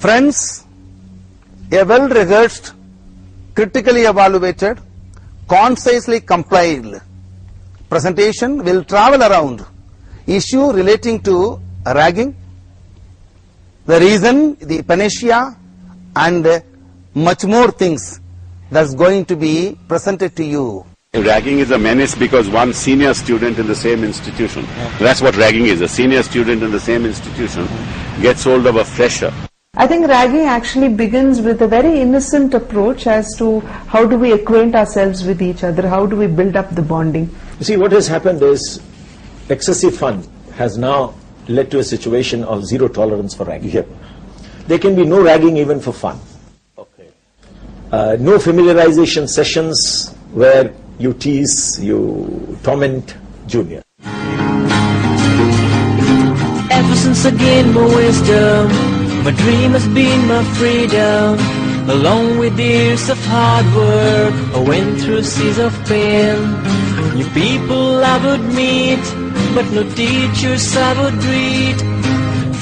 Friends, a well-rehearsed, critically evaluated, concisely compiled presentation will travel around issue relating to ragging, the reason, the panacea, and much more things that's going to be presented to you. Ragging is a menace because one senior student in the same institution, that's what ragging is, a senior student in the same institution gets hold of a fresher. I think ragging actually begins with a very innocent approach as to how do we acquaint ourselves with each other, how do we build up the bonding. You see, what has happened is excessive fun has now led to a situation of zero tolerance for ragging. Yep. There can be no ragging even for fun. Okay. No familiarization sessions where you tease, you torment junior. Ever since I gained my wisdom, my dream has been my freedom. Along with years of hard work, I went through seas of pain. New people I would meet, but no teachers I would read.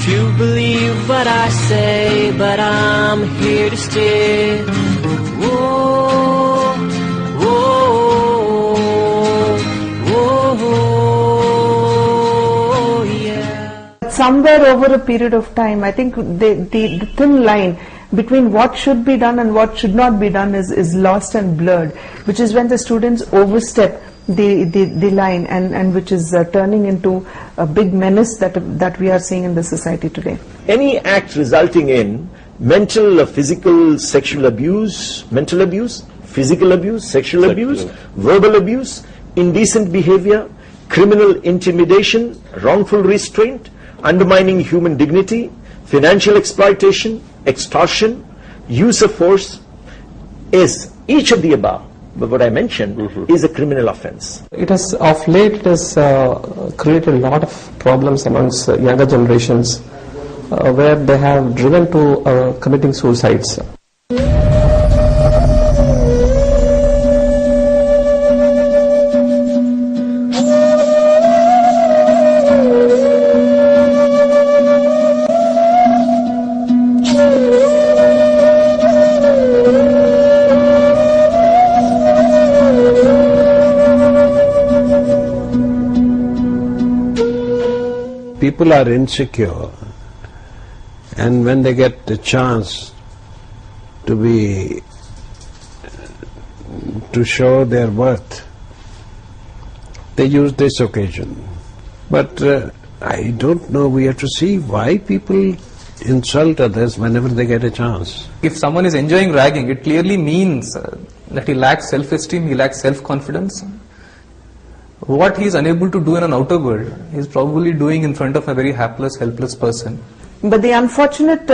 Few believe what I say, but I'm here to stay. Whoa, whoa, whoa, yeah. Somewhere over a period of time, I think the thin line between what should be done and what should not be done is lost and blurred, which is when the students overstep the line and which is turning into a big menace that we are seeing in the society today. Any act resulting in mental or physical sexual abuse, mental abuse, physical abuse, sexual abuse, verbal abuse, indecent behavior, criminal intimidation, wrongful restraint, undermining human dignity, financial exploitation, extortion, use of force is each of the above. But what I mentioned is a criminal offense. It has, of late, it has created a lot of problems amongst younger generations where they have driven to committing suicides. People are insecure, and when they get the chance to show their worth, they use this occasion. But I don't know, we have to see why people insult others whenever they get a chance. If someone is enjoying ragging, it clearly means that he lacks self-esteem, he lacks self-confidence. What he is unable to do in an outer world, he is probably doing in front of a very hapless, helpless person. But the unfortunate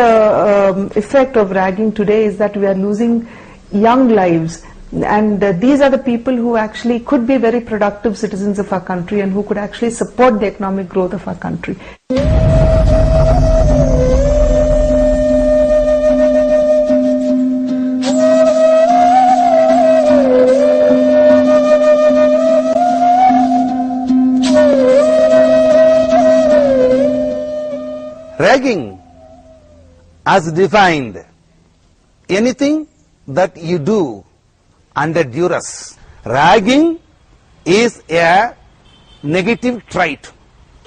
effect of ragging today is that we are losing young lives, and these are the people who actually could be very productive citizens of our country and who could actually support the economic growth of our country. Ragging, as defined, anything that you do under duress. Ragging is a negative trait.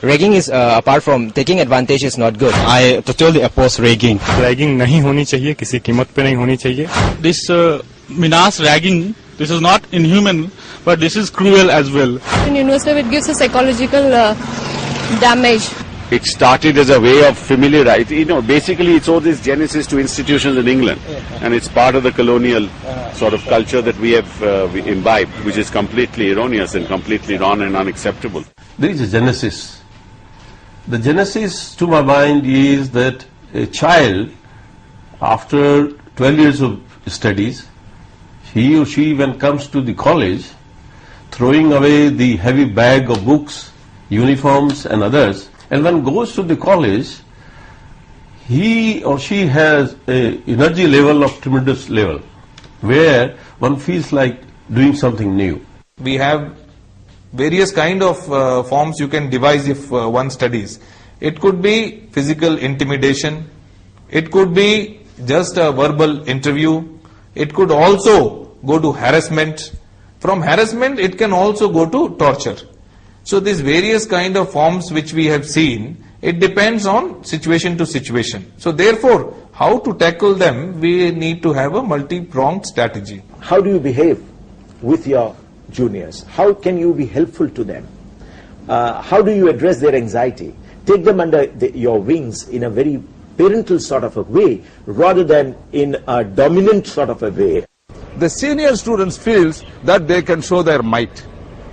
Ragging is, apart from taking advantage, is not good. I totally oppose ragging. Ragging नहीं होनी चाहिए, किसी कीमत पे नहीं होनी चाहिए. This menace ragging, this is not inhuman, but this is cruel as well. In university, it gives a psychological damage. It started as a way of familiarity. You know, basically it's all this genesis to institutions in England, and it's part of the colonial sort of culture that we have imbibed, which is completely erroneous and completely wrong and unacceptable. There is a genesis. The genesis, to my mind, is that a child, after 12 years of studies, he or she, when comes to the college, throwing away the heavy bag of books, uniforms and others, and when goes to the college, he or she has an energy level of tremendous level, where one feels like doing something new. We have various kind of forms you can devise if one studies. It could be physical intimidation, It could be just a verbal interview. It could also go to harassment. From harassment, it can also go to torture. So these various kind of forms which we have seen, it depends on situation to situation. So therefore, how to tackle them, we need to have a multi-pronged strategy. How do you behave with your juniors? How can you be helpful to them? How do you address their anxiety? Take them under your wings in a very parental sort of a way, rather than in a dominant sort of a way. The senior students feels that they can show their might,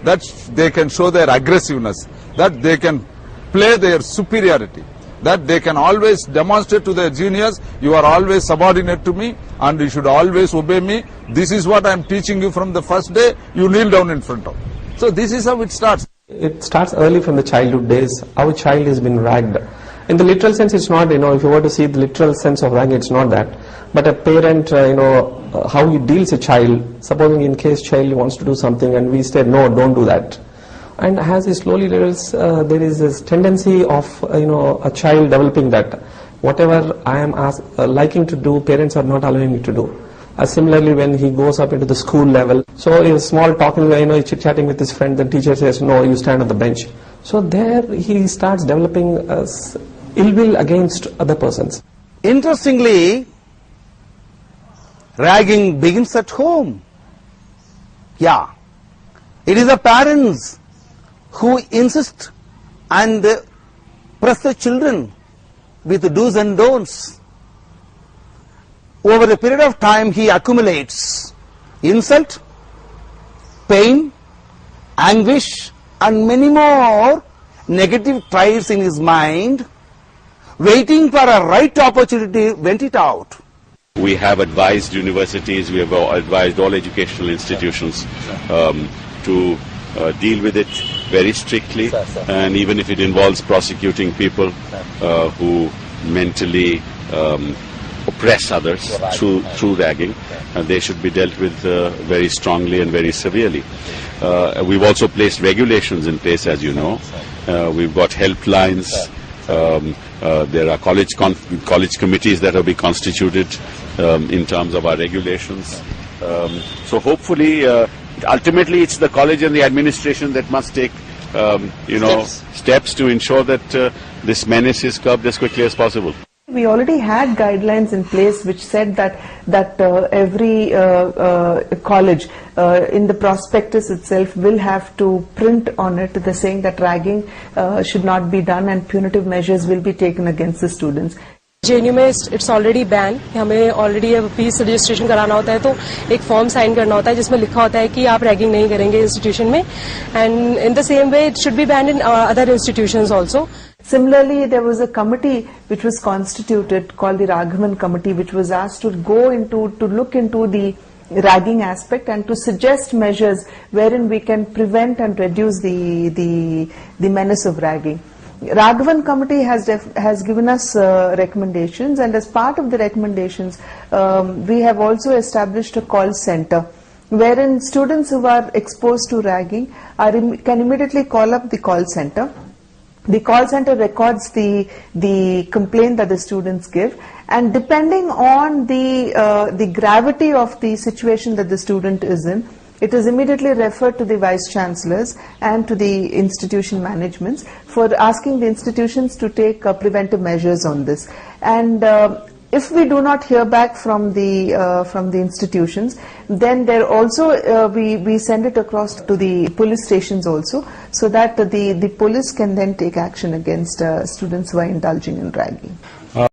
that they can show their aggressiveness, that they can play their superiority, that they can always demonstrate to their juniors, you are always subordinate to me and you should always obey me. This is what I am teaching you from the first day, you kneel down in front of me. So this is how it starts. It starts early from the childhood days. Our child has been ragged. In the literal sense, it's not, if you were to see the literal sense of ragging, it's not that. But a parent, how he deals a child, supposing in case child wants to do something and we said, no, don't do that. And as he slowly levels, there is this tendency of, a child developing that. Whatever I am liking to do, parents are not allowing me to do. Similarly, when he goes up into the school level, so in small talking, chit-chatting with his friend, the teacher says, no, you stand on the bench. So there he starts developing ill will against other persons. Interestingly, ragging begins at home. Yeah, it is the parents who insist and press the children with do's and don'ts. Over a period of time, he accumulates insult, pain, anguish, and many more negative traits in his mind, waiting for a right opportunity, vent it out. We have advised universities, we have advised all educational institutions to deal with it very strictly, and even if it involves prosecuting people who mentally oppress others through ragging, they should be dealt with very strongly and very severely. We've also placed regulations in place, as you know. We've got helplines. There are college committees that have been constituted in terms of our regulations. So hopefully, ultimately, it's the college and the administration that must take, steps to ensure that this menace is curbed as quickly as possible. We already had guidelines in place which said that every college in the prospectus itself will have to print on it the saying that ragging should not be done and punitive measures will be taken against the students. JNU में it's already banned. हमें already fees registration कराना होता है तो एक form sign करना होता है जिसमें लिखा होता है कि आप रैगिंग नहीं करेंगे इंस्टीट्यूशन में, and in the same way it should be banned in other institutions also. Similarly, there was a committee which was constituted called the Ragging1 committee, which was asked to look into the ragging aspect and to suggest measures wherein we can prevent and reduce the menace of ragging. Ragging1 committee has given us recommendations, and as part of the recommendations, we have also established a call center wherein students who are exposed to ragging can immediately call up the call center. The call center records the complaint that the students give, and depending on the gravity of the situation that the student is in, it is immediately referred to the vice chancellors and to the institution managements for asking the institutions to take preventive measures on this. And if we do not hear back from the institutions, then there also we send it across to the police stations also, so that the police can then take action against students who are indulging in ragging.